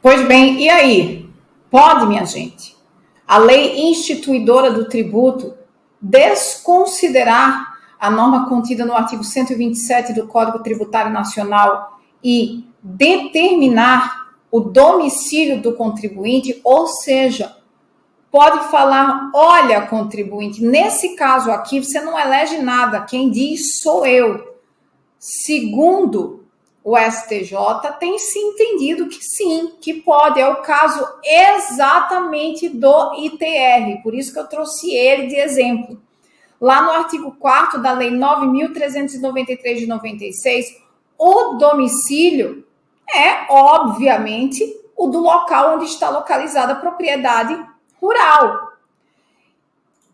Pois bem, e aí? Pode, minha gente, a lei instituidora do tributo desconsiderar a norma contida no artigo 127 do Código Tributário Nacional e determinar o domicílio do contribuinte, ou seja, pode falar, olha, contribuinte, nesse caso aqui você não elege nada, quem diz sou eu. Segundo o STJ, tem se entendido que sim, que pode, é o caso exatamente do ITR, por isso que eu trouxe ele de exemplo. Lá no artigo 4º da Lei 9.393 de 96, o domicílio é, obviamente, o do local onde está localizada a propriedade rural.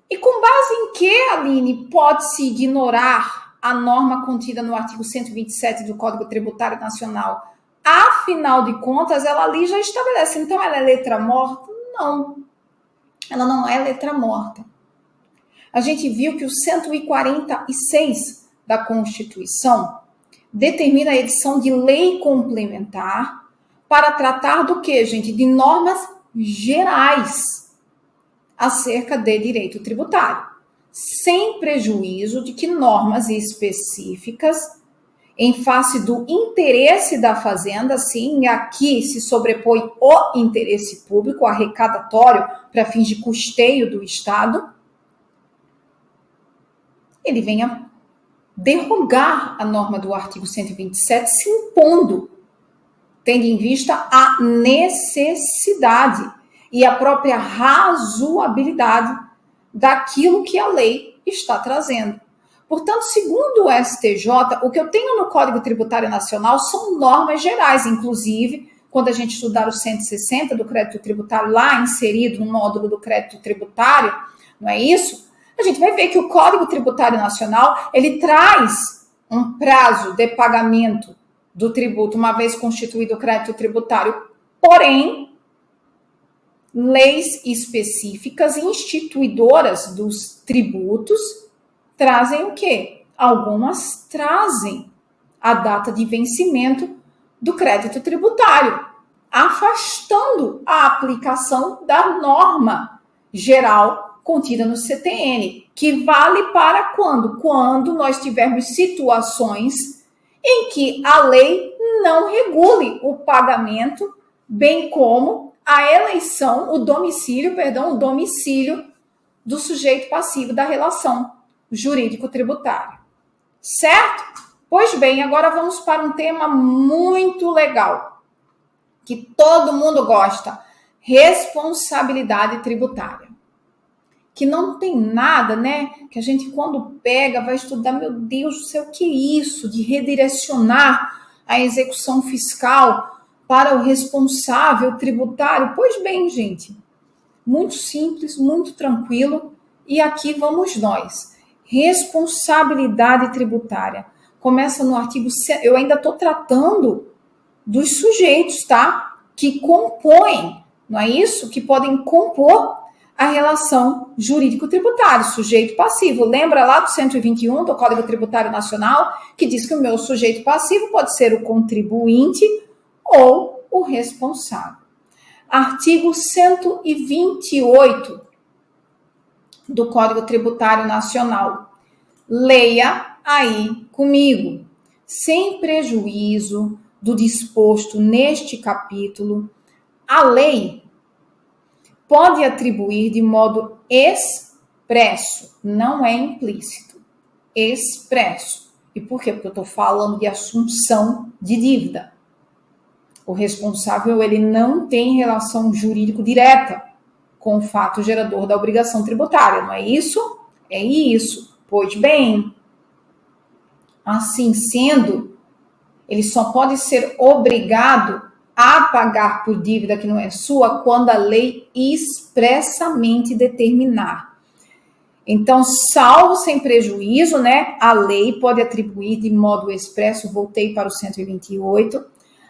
E com base em que, Aline, pode-se ignorar a norma contida no artigo 127 do Código Tributário Nacional? Afinal de contas, ela ali já estabelece. Então, ela é letra morta? Não. Ela não é letra morta. A gente viu que o 146 da Constituição determina a edição de lei complementar para tratar do quê, gente? De normas gerais acerca de direito tributário, sem prejuízo de que normas específicas, em face do interesse da fazenda, sim, aqui se sobrepõe o interesse público arrecadatório para fins de custeio do Estado, ele venha derrogar a norma do artigo 127, se impondo, tendo em vista a necessidade e a própria razoabilidade daquilo que a lei está trazendo. Portanto, segundo o STJ, o que eu tenho no Código Tributário Nacional são normas gerais, inclusive, quando a gente estudar o 160 do crédito tributário, lá inserido no módulo do crédito tributário, não é isso? A gente vai ver que o Código Tributário Nacional, ele traz um prazo de pagamento do tributo, uma vez constituído o crédito tributário, porém, leis específicas instituidoras dos tributos trazem o quê? Algumas trazem a data de vencimento do crédito tributário, afastando a aplicação da norma geral contida no CTN, que vale para quando? Quando nós tivermos situações em que a lei não regule o pagamento, bem como a eleição, o domicílio do sujeito passivo da relação jurídico-tributária. Certo? Pois bem, agora vamos para um tema muito legal, que todo mundo gosta: responsabilidade tributária. Que não tem nada, né? Que a gente, quando pega, vai estudar, meu Deus do céu, o que é isso? De redirecionar a execução fiscal para o responsável tributário. Pois bem, gente, muito simples, muito tranquilo. E aqui vamos nós. Responsabilidade tributária. Começa no artigo... Eu ainda estou tratando dos sujeitos, tá? Que compõem, não é isso? Que podem compor a relação jurídico-tributária, sujeito passivo. Lembra lá do 121 do Código Tributário Nacional, que diz que o meu sujeito passivo pode ser o contribuinte ou o responsável. Artigo 128 do Código Tributário Nacional. Leia aí comigo. Sem prejuízo do disposto neste capítulo, a lei pode atribuir de modo expresso, não é implícito, expresso. E por quê? Porque eu estou falando de assunção de dívida. O responsável, ele não tem relação jurídico direta com o fato gerador da obrigação tributária, não é isso? É isso. Pois bem, assim sendo, ele só pode ser obrigado a pagar por dívida que não é sua quando a lei expressamente determinar. Então, salvo sem prejuízo, né, a lei pode atribuir de modo expresso, voltei para o 128,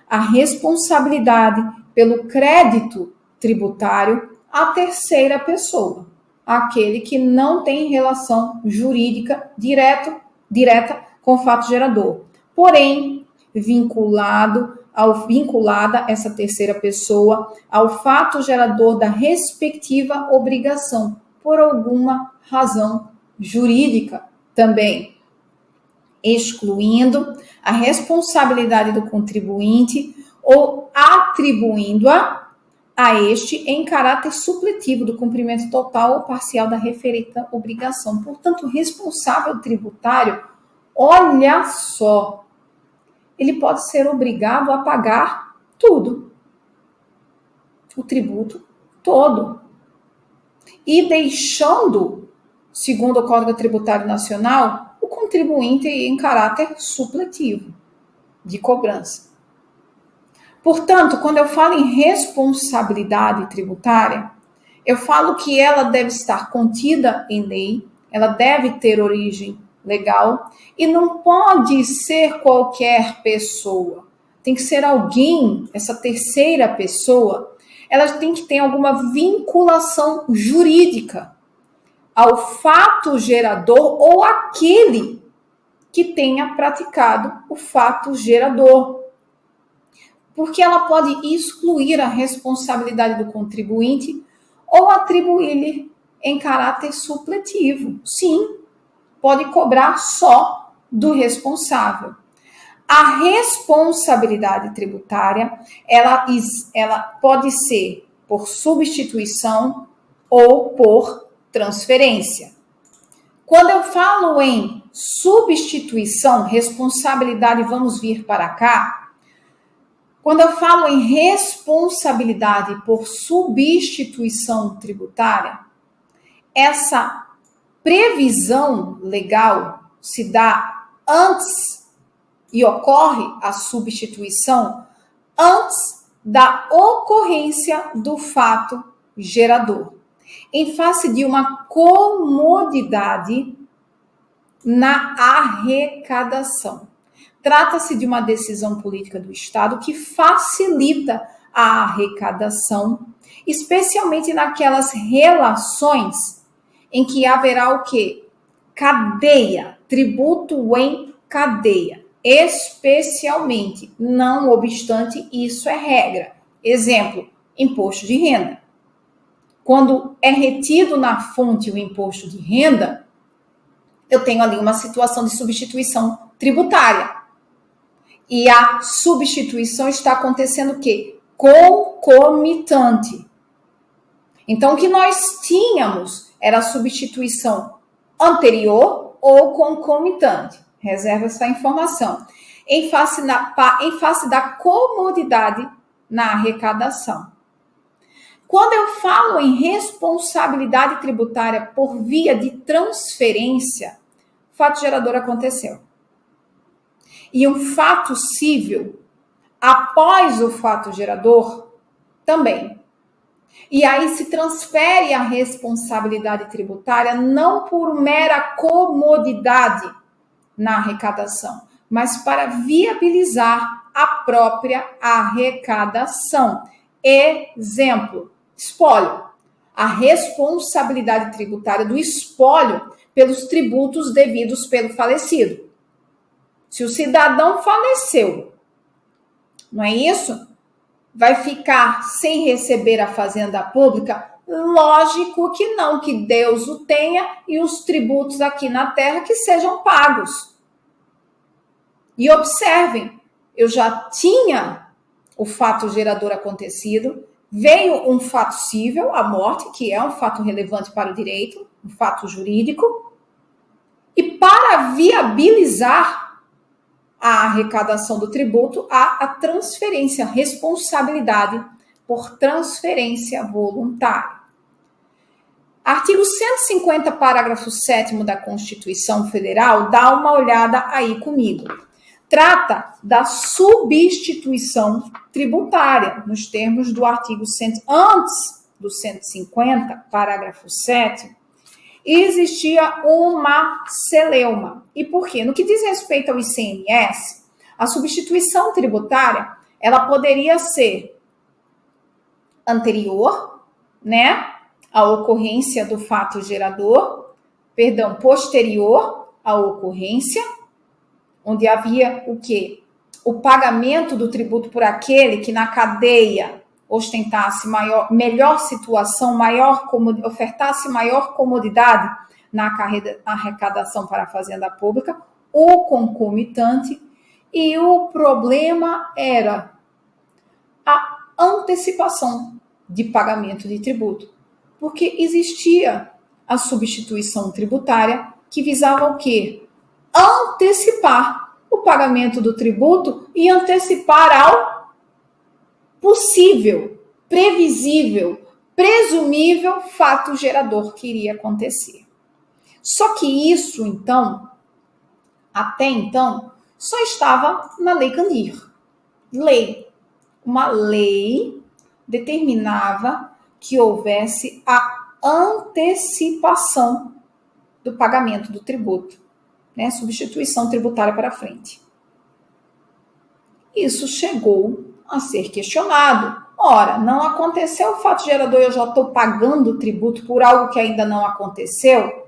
a responsabilidade pelo crédito tributário à terceira pessoa, aquele que não tem relação jurídica direta com o fato gerador, porém vinculado vinculada essa terceira pessoa ao fato gerador da respectiva obrigação, por alguma razão jurídica também, excluindo a responsabilidade do contribuinte ou atribuindo-a a este em caráter supletivo do cumprimento total ou parcial da referida obrigação. Portanto, o responsável tributário, olha só, ele pode ser obrigado a pagar tudo, o tributo todo, e deixando, segundo o Código Tributário Nacional, o contribuinte em caráter supletivo de cobrança. Portanto, quando eu falo em responsabilidade tributária, eu falo que ela deve estar contida em lei, ela deve ter origem legal e não pode ser qualquer pessoa. Tem que ser alguém, essa terceira pessoa, ela tem que ter alguma vinculação jurídica ao fato gerador ou aquele que tenha praticado o fato gerador. Porque ela pode excluir a responsabilidade do contribuinte ou atribuir-lhe em caráter supletivo. Sim, pode cobrar só do responsável. A responsabilidade tributária, ela pode ser por substituição ou por transferência. Quando eu falo em substituição, responsabilidade, vamos vir para cá. Quando eu falo em responsabilidade por substituição tributária, essa previsão legal se dá antes e ocorre a substituição antes da ocorrência do fato gerador, em face de uma comodidade na arrecadação. Trata-se de uma decisão política do Estado que facilita a arrecadação, especialmente naquelas relações em que haverá o quê? Cadeia, tributo em cadeia, especialmente, não obstante, isso é regra. Exemplo, imposto de renda. Quando é retido na fonte o imposto de renda, eu tenho ali uma situação de substituição tributária. E a substituição está acontecendo o quê? Concomitante. Então, o que nós tínhamos era a substituição anterior ou concomitante. Reserva essa informação. Em face da comodidade na arrecadação. Quando eu falo em responsabilidade tributária por via de transferência, o fato gerador aconteceu. E um fato cível, após o fato gerador, também. E aí se transfere a responsabilidade tributária não por mera comodidade na arrecadação, mas para viabilizar a própria arrecadação. Exemplo, espólio. A responsabilidade tributária do espólio pelos tributos devidos pelo falecido. Se o cidadão faleceu, não é isso? Vai ficar sem receber a fazenda pública? Lógico que não, que Deus o tenha e os tributos aqui na terra que sejam pagos. E observem, eu já tinha o fato gerador acontecido, veio um fato cível, a morte, que é um fato relevante para o direito, um fato jurídico, e para viabilizar a arrecadação do tributo, há a transferência, responsabilidade por transferência voluntária. Artigo 150, parágrafo 7º da Constituição Federal, dá uma olhada aí comigo. Trata da substituição tributária, nos termos do artigo 100, antes do 150, parágrafo 7º, existia uma celeuma. E por quê? No que diz respeito ao ICMS, a substituição tributária, ela poderia ser anterior, né, à ocorrência do fato gerador, posterior à ocorrência, onde havia o quê? o pagamento do tributo por aquele que na cadeia ostentasse melhor situação, ofertasse maior comodidade na arrecadação para a fazenda pública, o concomitante, e o problema era a antecipação de pagamento de tributo, porque existia a substituição tributária que visava o quê? Antecipar o pagamento do tributo e antecipar ao possível, previsível, presumível fato gerador que iria acontecer. Só que isso, então, até então, só estava na Lei Candir. Uma lei determinava que houvesse a antecipação do pagamento do tributo, né? Substituição tributária para frente. Isso chegou a ser questionado. Ora, não aconteceu o fato gerador, eu já estou pagando o tributo por algo que ainda não aconteceu?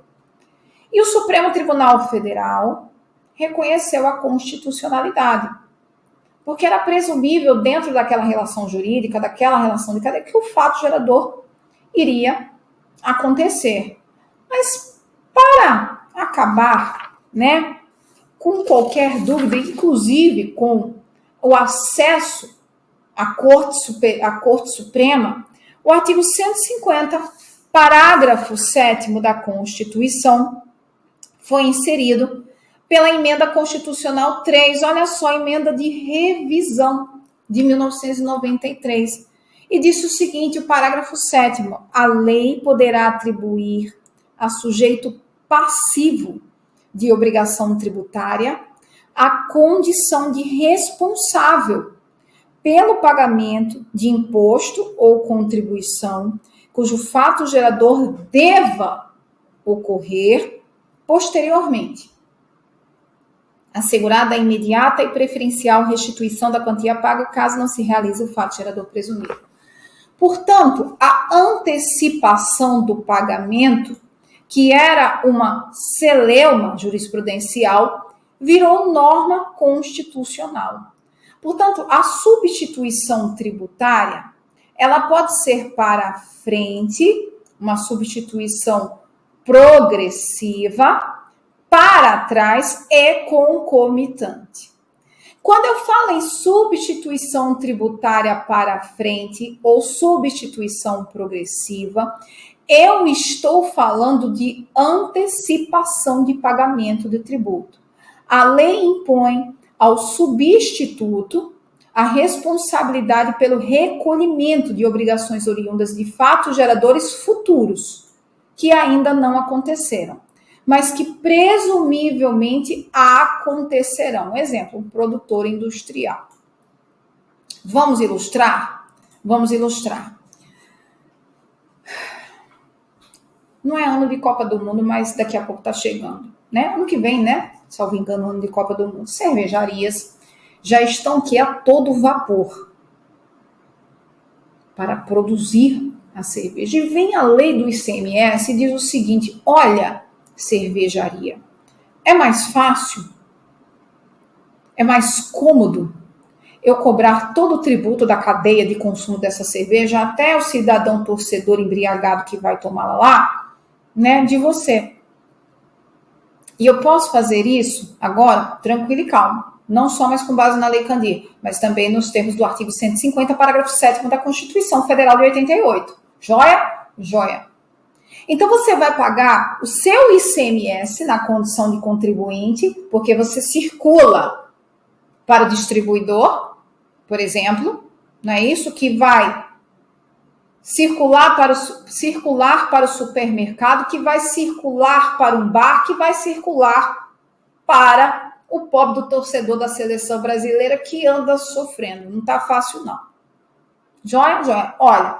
E o Supremo Tribunal Federal reconheceu a constitucionalidade, porque era presumível dentro daquela relação jurídica, daquela relação de cadeia, que o fato gerador iria acontecer. Mas para acabar, né, com qualquer dúvida, inclusive com o acesso à Corte Suprema, o artigo 150, parágrafo 7º da Constituição, foi inserido pela emenda constitucional 3, olha só, emenda de revisão de 1993, e disse o seguinte, o parágrafo 7º, a lei poderá atribuir a sujeito passivo de obrigação tributária a condição de responsável pelo pagamento de imposto ou contribuição cujo fato gerador deva ocorrer posteriormente, assegurada a imediata e preferencial restituição da quantia paga caso não se realize o fato gerador presumido. Portanto, a antecipação do pagamento, que era uma celeuma jurisprudencial, virou norma constitucional. Portanto, a substituição tributária, ela pode ser para frente, uma substituição progressiva, para trás e concomitante. Quando eu falo em substituição tributária para frente ou substituição progressiva, eu estou falando de antecipação de pagamento de tributo. A lei impõe ao substituto a responsabilidade pelo recolhimento de obrigações oriundas de fatos geradores futuros, que ainda não aconteceram, mas que presumivelmente acontecerão. Exemplo, um produtor industrial. Vamos ilustrar? Vamos ilustrar. Não é ano de Copa do Mundo, mas daqui a pouco está chegando, né? Ano que vem, né? Salvo engano, ano de Copa do Mundo. Cervejarias já estão aqui a todo vapor para produzir a cerveja. E vem a lei do ICMS e diz o seguinte, olha, cervejaria, é mais fácil, é mais cômodo eu cobrar todo o tributo da cadeia de consumo dessa cerveja até o cidadão torcedor embriagado que vai tomá-la lá, né, de você. E eu posso fazer isso agora, tranquilo e calmo, não só mais com base na Lei Candir, mas também nos termos do artigo 150, parágrafo 7º da Constituição Federal de 88. Joia? Joia. Então, você vai pagar o seu ICMS na condição de contribuinte, porque você circula para o distribuidor, por exemplo, não é isso? Que vai circular para o supermercado, que vai circular para um bar, que vai circular para o pobre do torcedor da seleção brasileira que anda sofrendo. Não está fácil, não. Joia? Joia. Olha,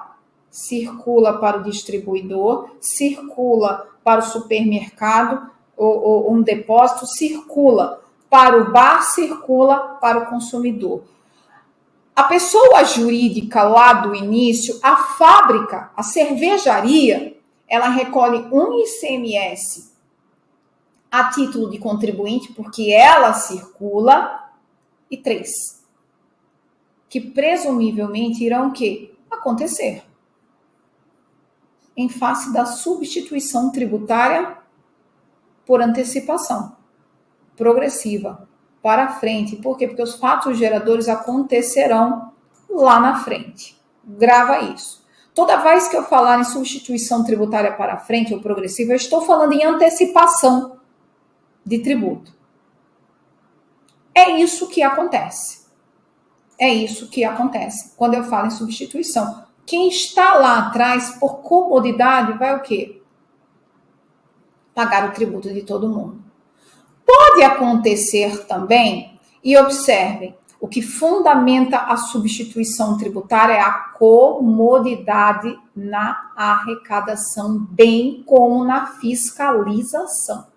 circula para o distribuidor, circula para o supermercado ou um depósito, circula para o bar, circula para o consumidor. A pessoa jurídica lá do início, a fábrica, a cervejaria, ela recolhe um ICMS a título de contribuinte, porque ela circula e 3, que presumivelmente irão o quê? Acontecer em face da substituição tributária por antecipação progressiva para frente. Por quê? Porque os fatos geradores acontecerão lá na frente. Grava isso. Toda vez que eu falar em substituição tributária para frente ou progressiva, eu estou falando em antecipação de tributo. É isso que acontece. É isso que acontece quando eu falo em substituição. Quem está lá atrás, por comodidade, vai o quê? Pagar o tributo de todo mundo. Pode acontecer também, e observem, o que fundamenta a substituição tributária é a comodidade na arrecadação, bem como na fiscalização.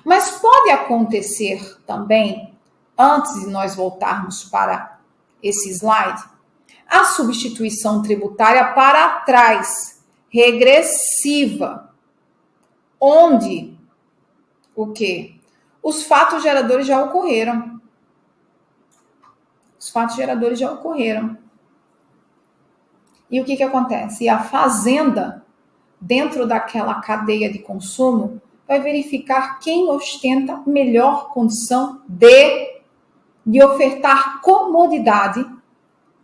Mas pode acontecer também, antes de nós voltarmos para esse slide, a substituição tributária para trás, regressiva, onde o quê? Os fatos geradores já ocorreram. Os fatos geradores já ocorreram. E o que acontece? E a fazenda, dentro daquela cadeia de consumo, vai verificar quem ostenta melhor condição de ofertar comodidade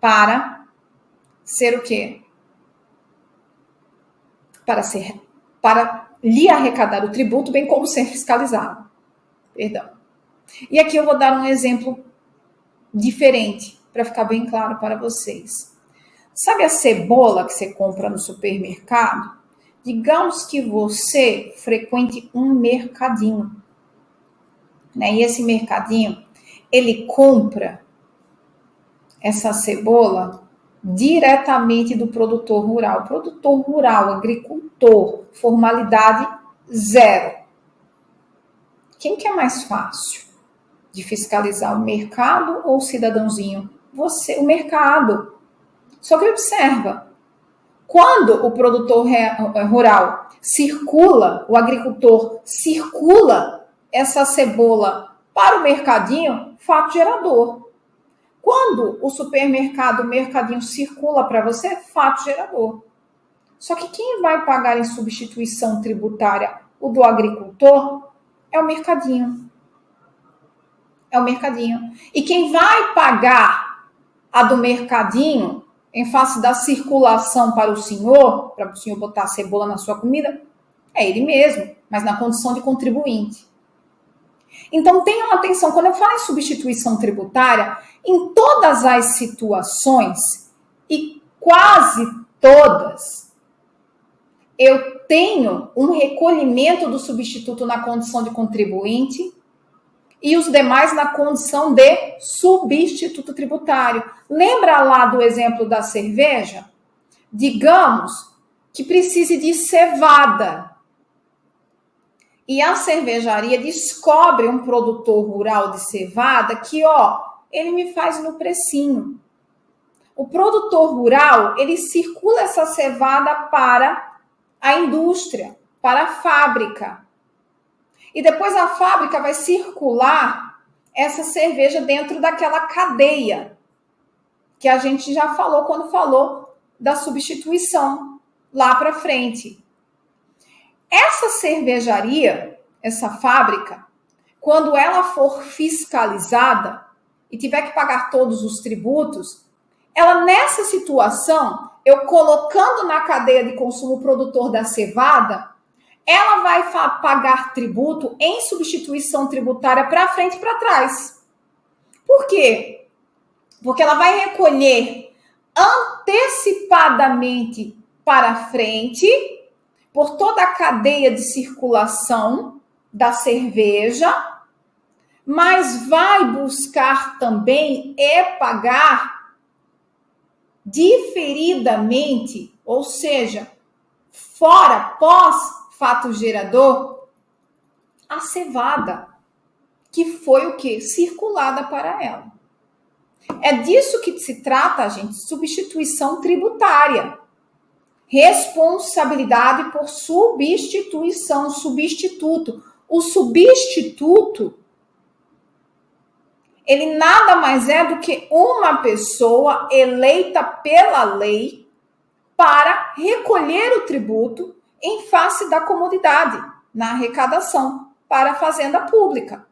para ser o quê? Para lhe arrecadar o tributo, bem como ser fiscalizado. Perdão. E aqui eu vou dar um exemplo diferente, para ficar bem claro para vocês. Sabe a cebola que você compra no supermercado? Digamos que você frequente um mercadinho, né? E esse mercadinho, ele compra essa cebola diretamente do produtor rural. Produtor rural, agricultor, formalidade zero. Quem que é mais fácil de fiscalizar, o mercado ou o cidadãozinho? Você, o mercado. Só que observa, quando o produtor rural circula, o agricultor circula essa cebola para o mercadinho, fato gerador. Quando o supermercado, o mercadinho circula para você, fato gerador. Só que quem vai pagar em substituição tributária o do agricultor é o mercadinho. É o mercadinho. E quem vai pagar a do mercadinho em face da circulação para o senhor botar a cebola na sua comida, é ele mesmo, mas na condição de contribuinte. Então, tenham atenção, quando eu falo em substituição tributária, em todas as situações, e quase todas, eu tenho um recolhimento do substituto na condição de contribuinte e os demais na condição de substituto tributário. Lembra lá do exemplo da cerveja? Digamos que precise de cevada. E a cervejaria descobre um produtor rural de cevada que, ele me faz no precinho. O produtor rural, ele circula essa cevada para a indústria, para a fábrica. E depois a fábrica vai circular essa cerveja dentro daquela cadeia que a gente já falou quando falou da substituição lá para frente. Essa cervejaria, essa fábrica, quando ela for fiscalizada e tiver que pagar todos os tributos, ela nessa situação, eu colocando na cadeia de consumo o produtor da cevada, ela vai pagar tributo em substituição tributária para frente e para trás. Por quê? Porque ela vai recolher antecipadamente para frente por toda a cadeia de circulação da cerveja, mas vai buscar também pagar diferidamente, ou seja, fora, pós-fato gerador, a cevada, que foi o quê? Circulada para ela. É disso que se trata, gente, substituição tributária. Responsabilidade por substituição, substituto. O substituto ele nada mais é do que uma pessoa eleita pela lei para recolher o tributo em face da comunidade, na arrecadação para a fazenda pública.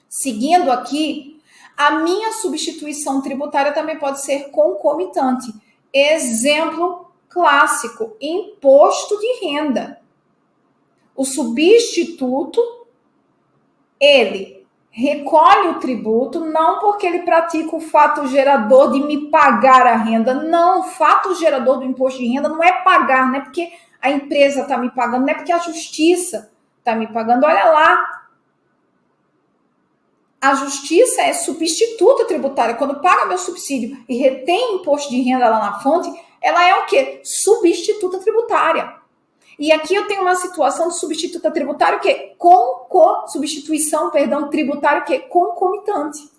Seguindo aqui, a minha substituição tributária também pode ser concomitante. Exemplo clássico, imposto de renda. O substituto, ele recolhe o tributo, não porque ele pratica o fato gerador de me pagar a renda. Não, o fato gerador do imposto de renda não é pagar, não é porque a empresa está me pagando, não é porque a justiça está me pagando. Olha lá, a justiça é substituta tributária. Quando paga meu subsídio e retém imposto de renda lá na fonte, ela é o quê? Substituta tributária. E aqui eu tenho uma situação de substituta tributária que substituição tributária que é concomitante.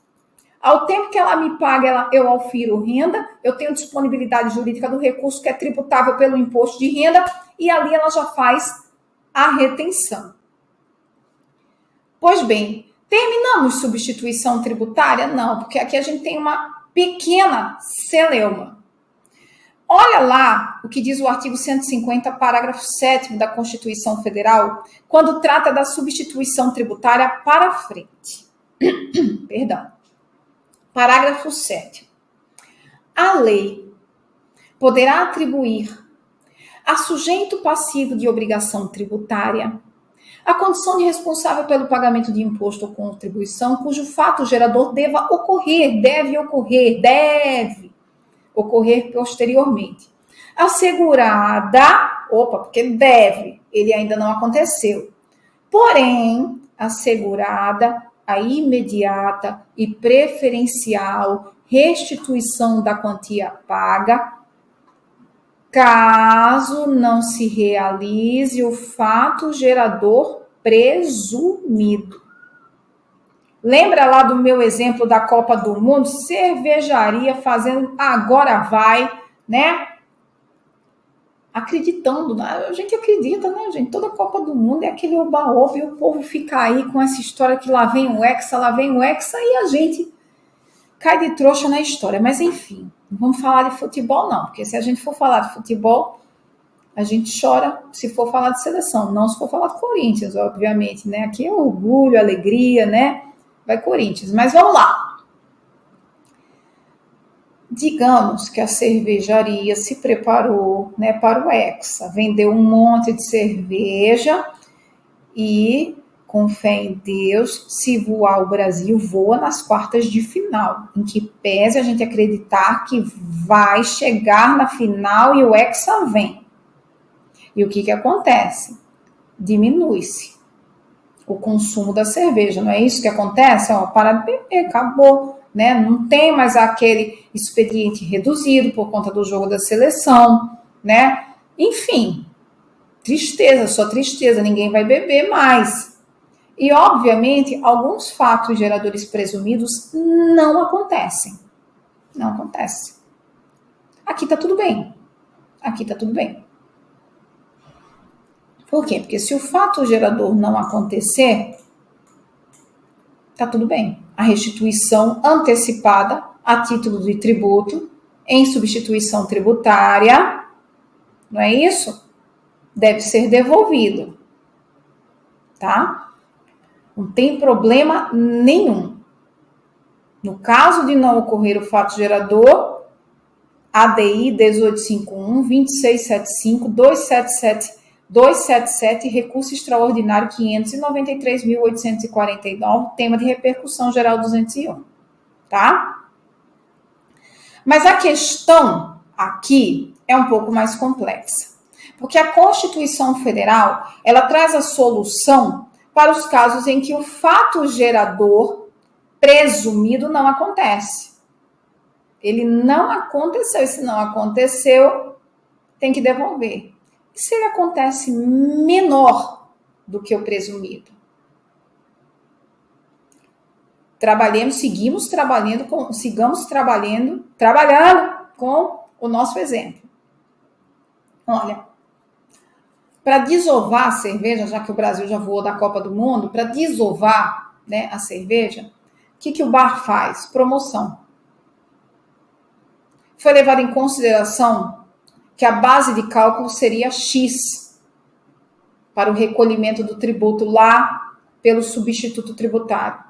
Ao tempo que ela me paga, eu aufiro renda, eu tenho disponibilidade jurídica do recurso que é tributável pelo imposto de renda e ali ela já faz a retenção. Pois bem, terminamos substituição tributária? Não, porque aqui a gente tem uma pequena celeuma. Olha lá o que diz o artigo 150, parágrafo 7º da Constituição Federal, quando trata da substituição tributária para frente. Perdão. Parágrafo 7º. A lei poderá atribuir a sujeito passivo de obrigação tributária a condição de responsável pelo pagamento de imposto ou contribuição cujo fato gerador deve ocorrer posteriormente. Assegurada, porque deve, ele ainda não aconteceu. Porém, assegurada a imediata e preferencial restituição da quantia paga, caso não se realize o fato gerador presumido. Lembra lá do meu exemplo da Copa do Mundo? Cervejaria fazendo, agora vai, né? Acreditando, a gente acredita, né, gente? Toda Copa do Mundo é aquele oba-oba e o povo fica aí com essa história que lá vem o Hexa, e a gente cai de trouxa na história. Mas enfim, não vamos falar de futebol não, porque se a gente for falar de futebol, a gente chora se for falar de seleção, não se for falar de Corinthians, obviamente, né? Aqui é orgulho, alegria, né? Vai Corinthians, mas vamos lá. Digamos que a cervejaria se preparou, né, para o Hexa, vendeu um monte de cerveja e, com fé em Deus, se voar o Brasil, voa nas quartas de final, em que pese a gente acreditar que vai chegar na final e o Hexa vem. E o que acontece? Diminui-se o consumo da cerveja, não é isso que acontece? Para de beber, acabou, né? Não tem mais aquele expediente reduzido por conta do jogo da seleção, né? Enfim, tristeza, só tristeza, ninguém vai beber mais. E, obviamente, alguns fatos geradores presumidos não acontecem. Não acontece. Aqui tá tudo bem. Aqui tá tudo bem. Por quê? Porque se o fato gerador não acontecer, tá tudo bem. A restituição antecipada a título de tributo em substituição tributária, não é isso? Deve ser devolvido, tá? Não tem problema nenhum. No caso de não ocorrer o fato gerador, ADI 1851, 2675, 277, recurso extraordinário 593.849, tema de repercussão geral 201, tá? Mas a questão aqui é um pouco mais complexa, porque a Constituição Federal, ela traz a solução para os casos em que o fato gerador presumido não acontece. Ele não aconteceu, e se não aconteceu, tem que devolver. E se ele acontece menor do que o presumido? Sigamos trabalhando com o nosso exemplo. Olha, para desovar a cerveja, já que o Brasil já voou da Copa do Mundo, para desovar, né, a cerveja, que o BAR faz? Promoção. Foi levado em consideração que a base de cálculo seria X para o recolhimento do tributo lá pelo substituto tributário.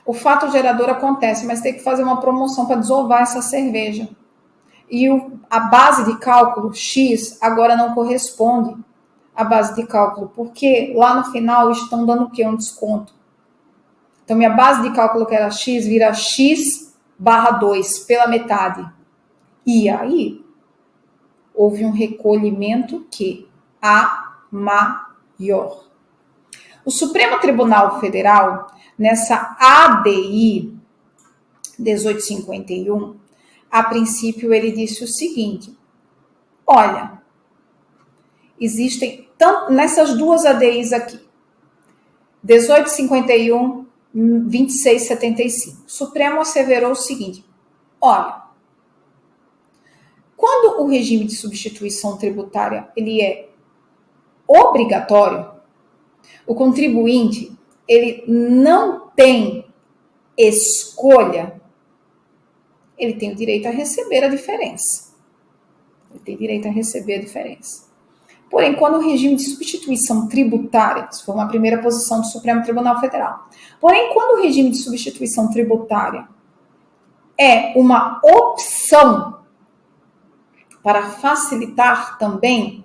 O fato gerador acontece, mas tem que fazer uma promoção para desovar essa cerveja. E a base de cálculo X agora não corresponde à base de cálculo, porque lá no final estão dando o quê? Um desconto. Então, minha base de cálculo que era X vira X/2 pela metade. E aí, houve um recolhimento que a maior. O Supremo Tribunal Federal, nessa ADI 1851, a princípio ele disse o seguinte: olha, existem nessas duas ADIs aqui, 1851, 2675. O Supremo asseverou o seguinte: olha, quando o regime de substituição tributária ele é obrigatório, o contribuinte ele não tem escolha, ele tem o direito a receber a diferença. Ele tem direito a receber a diferença. Porém, quando o regime de substituição tributária, isso foi uma primeira posição do Supremo Tribunal Federal. Porém, quando o regime de substituição tributária é uma opção para facilitar também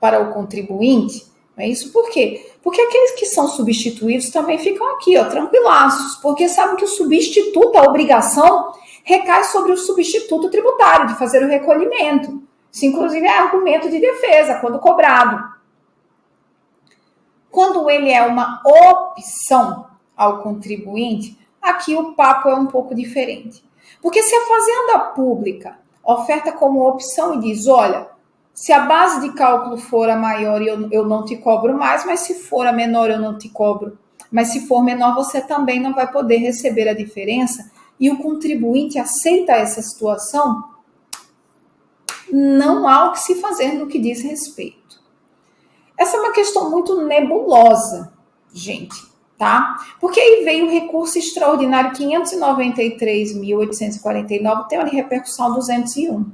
para o contribuinte, não é isso? Por quê? Porque aqueles que são substituídos também ficam aqui, ó, tranquilaços, porque sabem que o substituto, a obrigação, recai sobre o substituto tributário de fazer o recolhimento. Isso, inclusive, é argumento de defesa, quando cobrado. Quando ele é uma opção ao contribuinte, aqui o papo é um pouco diferente. Porque se a fazenda pública oferta como opção e diz, olha, se a base de cálculo for a maior, eu não te cobro mais, mas se for a menor, eu não te cobro. Mas se for menor, você também não vai poder receber a diferença, e o contribuinte aceita essa situação, não há o que se fazer no que diz respeito. Essa é uma questão muito nebulosa, gente, tá? Porque aí veio o recurso extraordinário 593.849, tema de repercussão 201.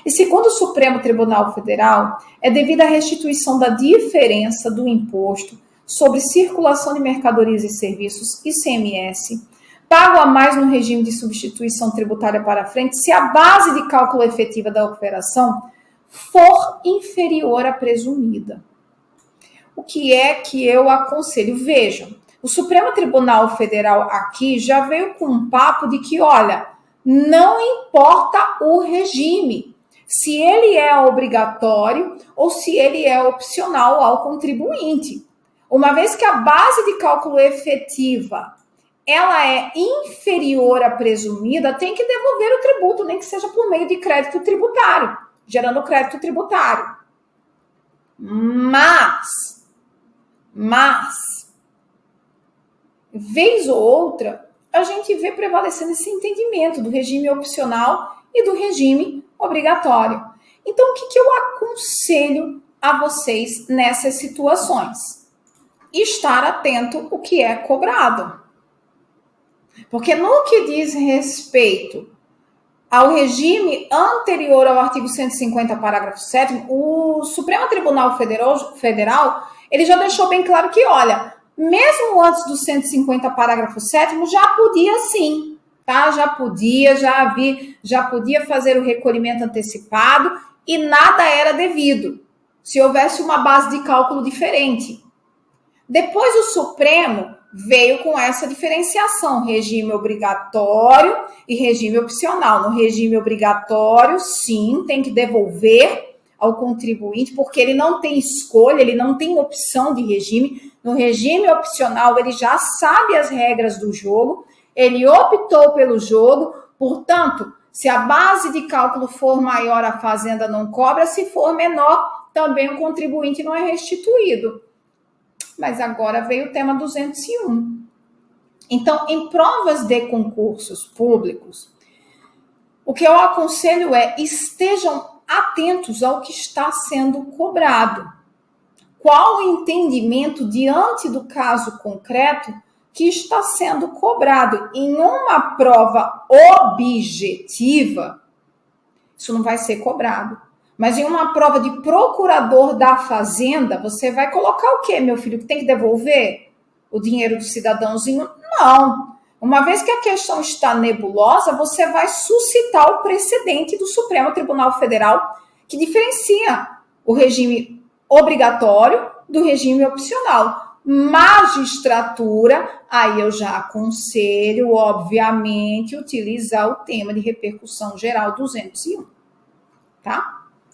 E segundo o Supremo Tribunal Federal, é devido à restituição da diferença do imposto sobre circulação de mercadorias e serviços, ICMS, pago a mais no regime de substituição tributária para frente, se a base de cálculo efetiva da operação for inferior à presumida. O que é que eu aconselho? Vejam, o Supremo Tribunal Federal aqui já veio com um papo de que, olha, não importa o regime, se ele é obrigatório ou se ele é opcional ao contribuinte. Uma vez que a base de cálculo efetiva ela é inferior à presumida, tem que devolver o tributo, nem que seja por meio de crédito tributário, gerando crédito tributário. Mas, vez ou outra, a gente vê prevalecendo esse entendimento do regime opcional e do regime obrigatório. Então, o que eu aconselho a vocês nessas situações? Estar atento ao que é cobrado. Porque no que diz respeito ao regime anterior ao artigo 150, parágrafo 7º, o Supremo Tribunal Federal, ele já deixou bem claro que, olha, mesmo antes do 150, parágrafo 7º, já podia sim, tá? Já podia fazer o recolhimento antecipado e nada era devido, se houvesse uma base de cálculo diferente. Depois o Supremo veio com essa diferenciação, regime obrigatório e regime opcional. No regime obrigatório, sim, tem que devolver ao contribuinte, porque ele não tem escolha, ele não tem opção de regime. No regime opcional, ele já sabe as regras do jogo, ele optou pelo jogo, portanto, se a base de cálculo for maior, a fazenda não cobra, se for menor, também o contribuinte não é restituído. Mas agora veio o tema 201. Então, em provas de concursos públicos, o que eu aconselho é estejam atentos ao que está sendo cobrado. Qual o entendimento diante do caso concreto que está sendo cobrado. Em uma prova objetiva, isso não vai ser cobrado. Mas em uma prova de procurador da Fazenda, você vai colocar o quê, meu filho? Que tem que devolver o dinheiro do cidadãozinho? Não. Uma vez que a questão está nebulosa, você vai suscitar o precedente do Supremo Tribunal Federal, que diferencia o regime obrigatório do regime opcional. Magistratura, aí eu já aconselho, obviamente, utilizar o tema de repercussão geral 201, tá?